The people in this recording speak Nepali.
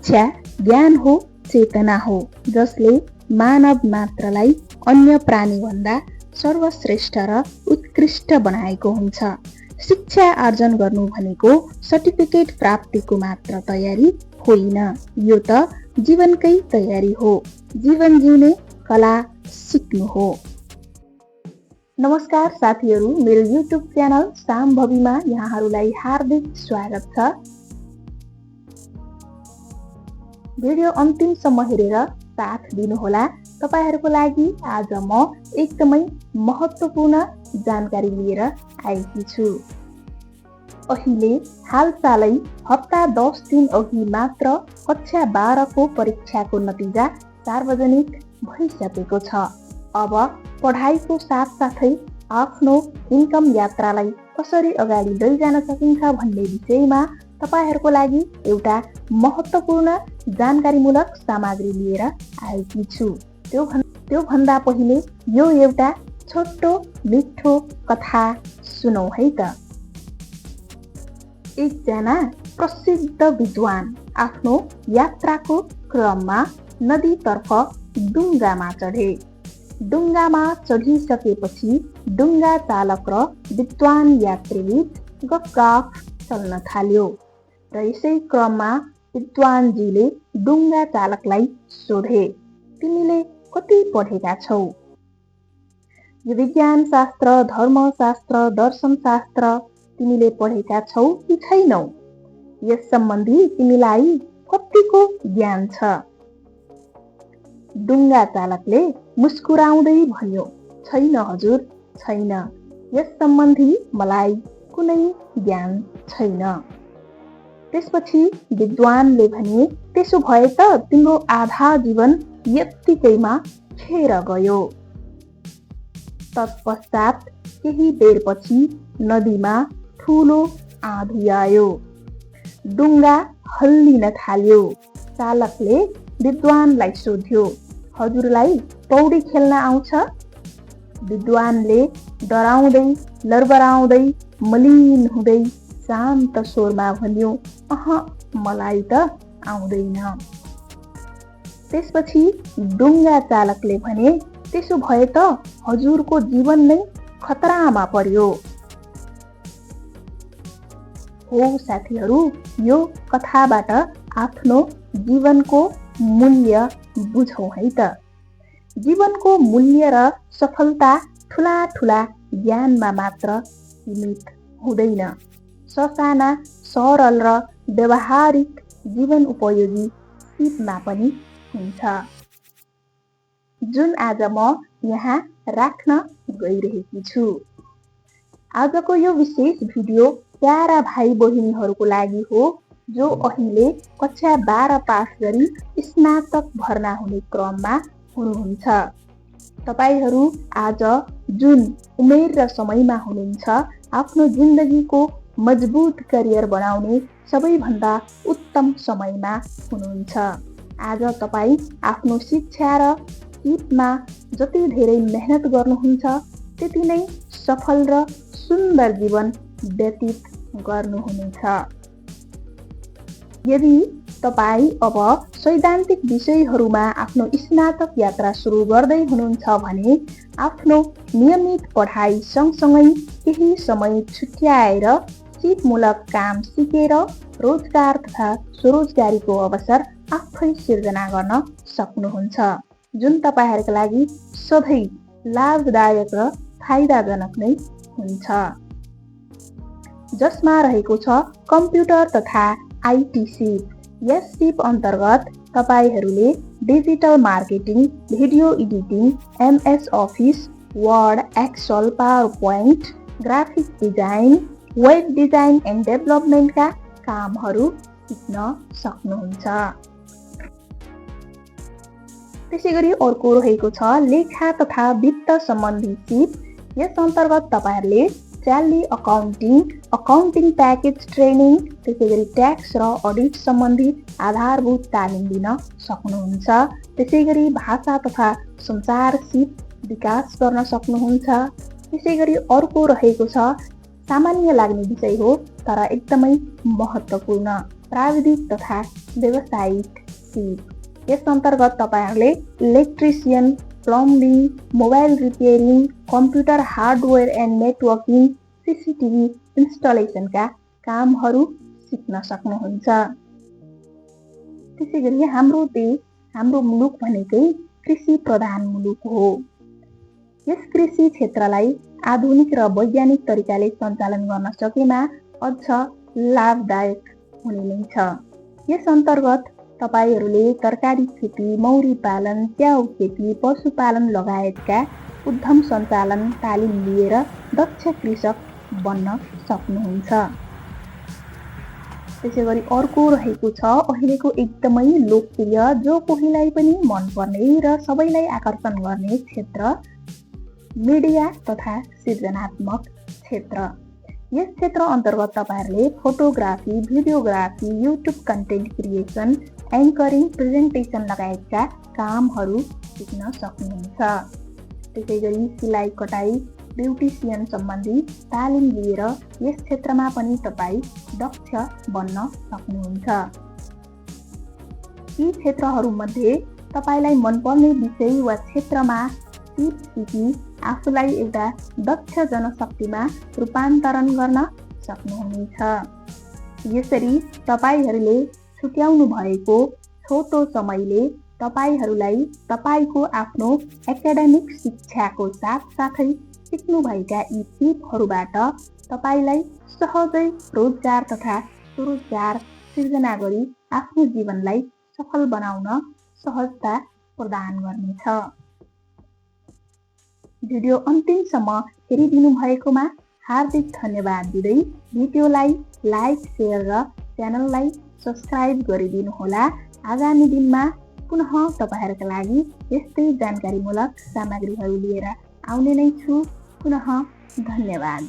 शिक्षा ज्ञान हो, चेतना हो, जसले मानव मात्रलाई अन्य प्राणीभन्दा सर्वश्रेष्ठ र उत्कृष्ट बनाएको हुन्छ। शिक्षा आर्जन गर्नु भनेको सर्टिफिकेट प्राप्तिको मात्र तयारी होइन, यो त जीवनकै तयारी हो। जीवन जिउने कला सिक्नु हो। नमस्कार साथीहरू, मेरो युट्युब च्यानल साम्भवीमा यहाँहरूलाई हार्दिक स्वागत छ। भिडियो अन्तिमसम्म हेरेर साथ दिनुहोला। तपाईहरूको लागि आज म एकदमै महत्त्वपूर्ण जानकारी लिएर आएकी छु। अहिले हालसालै हप्ता 10 दिन अघि मात्र कक्षा 12 को परीक्षाको नतिजा सार्वजनिक भइसकेको छ। अब पढाइको साथसाथै आफ्नो इन्कम यात्रालाई कसरी अगाडि लैजान सकिन्छ भन्ने विषयमा तपाईहरूको लागि एउटा महत्त्वपूर्ण जानकारीमूलक सामग्री लिएर आएकी छु। त्यो भन्दा पहिले यो एउटा छोटो मिठो कथा सुनौ है त। एकजना प्रसिद्ध विद्वान आफ्नो यात्राको क्रममा नदीतर्फ डुङ्गामा चढे। डुङ्गामा चढिसकेपछि डुङ्गा चालक र विद्वान यात्रीबीच गफगाफ चल्न थाल्यो र यसै क्रममा विद्वानजीले डुङ्गा चालकलाई सोधे, तिमीले कति पढेका छौ? यो विज्ञान शास्त्र, धर्मशास्त्र, दर्शनशास्त्र तिमीले पढेका छौ कि छैनौ? यस सम्बन्धी तिमीलाई कतिको ज्ञान छ? डुङ्गा चालकले मुस्कुराउँदै भन्यो, छैन हजुर, छैन, यस सम्बन्धी मलाई कुनै ज्ञान छैन। त्यसपछि विद्वानले भने, त्यसो भए त तिम्रो आधा जीवन यत्तिकैमा खेर गयो। तत्पश्चात केही बेरपछि नदीमा ठुलो आँधी आयो। डुङ्गा हल्लिन थाल्यो। चालकले विद्वानलाई सोध्यो, हजुरलाई पौडी खेल्न आउँछ? विद्वानले डराउँदै लरबराउँदै मलिन हुँदै शान्त स्वरमा भन्यो, मलाई त आउँदैन। त्यसपछि डुङ्गा चालकले भने, त्यसो भए त हजुरको जीवन नै खतरामा पर्यो। हो साथीहरू, यो कथाबाट आफ्नो जीवनको मूल्य बुझौँ है त। जीवनको मूल्य र सफलता ठुला ठुला ज्ञानमा मात्र सीमित हुँदैन। ससाना सरल र व्यवहारिक जीवन उपयोगी सिपमा पनि हुन्छ, जुन आज म यहाँ राख्न गइरहेकी छु। आजको यो विशेष भिडियो प्यारा भाइ बहिनीहरूको लागि हो, जो अहिले कक्षा 12 पास गरी स्नातक भर्ना हुने क्रममा हुनुहुन्छ। तपाईहरू आज जुन उमेर र समयमा हुनुहुन्छ, आफ्नो जिन्दगीको मजबुत करियर बनाउने सबैभन्दा उत्तम समयमा हुनुहुन्छ। आज तपाईँ आफ्नो शिक्षा र सिपमा जति धेरै मेहनत गर्नुहुन्छ, त्यति नै सफल र सुन्दर जीवन व्यतीत गर्नुहुनेछ। यदि तपाईँ अब सैद्धान्तिक विषयहरूमा आफ्नो स्नातक यात्रा सुरु गर्दै हुनुहुन्छ भने आफ्नो नियमित पढाइ सँगसँगै केही समय छुट्याएर सिपमूलक काम सिकेर रोजगार तथा स्वरोजगारीको अवसर आफै सिर्जना गर्न सक्नुहुन्छ, जुन तपाईहरूको लागि सधैँ लाभदायक र फाइदाजनक नै हुन्छ। जसमा रहेको छ कम्प्युटर तथा आइटी सिप। यस सिप अन्तर्गत तपाईहरूले digital marketing, video editing, MS Office, Word, Excel, PowerPoint, graphic design, web design and डेभलपमेन्टका कामहरू सिक्न सक्नुहुन्छ। त्यसैगरी अर्को रहेको छ लेखा तथा वित्त सम्बन्धी सिप। यस अन्तर्गत तपाईहरूले ट्याली अकाउन्टिङ प्याकेज ट्रेनिङ, त्यसैगरी ट्याक्स र अडिट सम्बन्धी आधारभूत तालिम लिन सक्नुहुन्छ। त्यसैगरी भाषा तथा सञ्चार सिप विकास गर्न सक्नुहुन्छ। त्यसैगरी अर्को रहेको छ सामान्य लाग्ने विषय हो तर एकदमै महत्त्वपूर्ण प्राविधिक तथा व्यावसायिक सिप। यस अन्तर्गत तपाईहरूले electrician, plumbing, mobile repairing, computer hardware and networking, CCTV इन्स्टलेसनका कामहरू सिक्न सक्नुहुन्छ। त्यसै गरी हाम्रो मुलुक भनेकै कृषि प्रधान मुलुक हो। यस कृषि क्षेत्रलाई आधुनिक र वैज्ञानिक तरिकाले सञ्चालन गर्न सकेमा अझ लाभदायक हुने नै छ। यस अन्तर्गत तपाईहरूले तरकारी खेती, मौरी पालन, च्याउ खेती, पशुपालन लगायतका उद्यम सञ्चालन तालिम लिएर दक्ष कृषक बन्न सक्नुहुन्छ। त्यसै गरी अर्को रहेको छ अहिलेको एकदमै लोकप्रिय, जो कोहीलाई पनि मनपर्ने र सबैलाई आकर्षण गर्ने क्षेत्र, मिडिया तथा सृजनात्मक क्षेत्र। यस क्षेत्र अन्तर्गत तपाईहरूले photography, videography, YouTube content creation, anchoring, presentation लगायतका कामहरू सिक्न सक्नुहुन्छ। त्यसै गरी सिलाइ कटाइ, ब्युटिसियन सम्बन्धी तालिम लिएर यस क्षेत्रमा पनि तपाईँ दक्ष बन्न सक्नुहुन्छ। यी क्षेत्रहरूमध्ये तपाईँलाई मनपर्ने विषय वा क्षेत्रमा सिप सिकी आफूलाई एउटा दक्ष जनशक्तिमा रूपान्तरण गर्न सक्नुहुनेछ। यसरी तपाईँहरूले छुट्याउनु भएको छोटो समयले तपाईँहरूलाई तपाईँको आफ्नो एकाडेमिक शिक्षाको साथसाथै सिक्नुभएका यी सिपहरूबाट तपाईँलाई सहजै रोजगार तथा स्वरोजगार सिर्जना गरी आफ्नो जीवनलाई सफल बनाउन सहजता प्रदान गर्नेछ। भिडियो अन्तिमसम्म हेरिदिनु भएकोमा हार्दिक धन्यवाद दिँदै भिडियोलाई लाइक, सेयर र च्यानललाई सब्सक्राइब गरिदिनुहोला। आगामी दिनमा पुनः तपाईँहरूका लागि यस्तै जानकारीमूलक सामग्रीहरू लिएर आउने नै छु। पुनः धन्यवाद।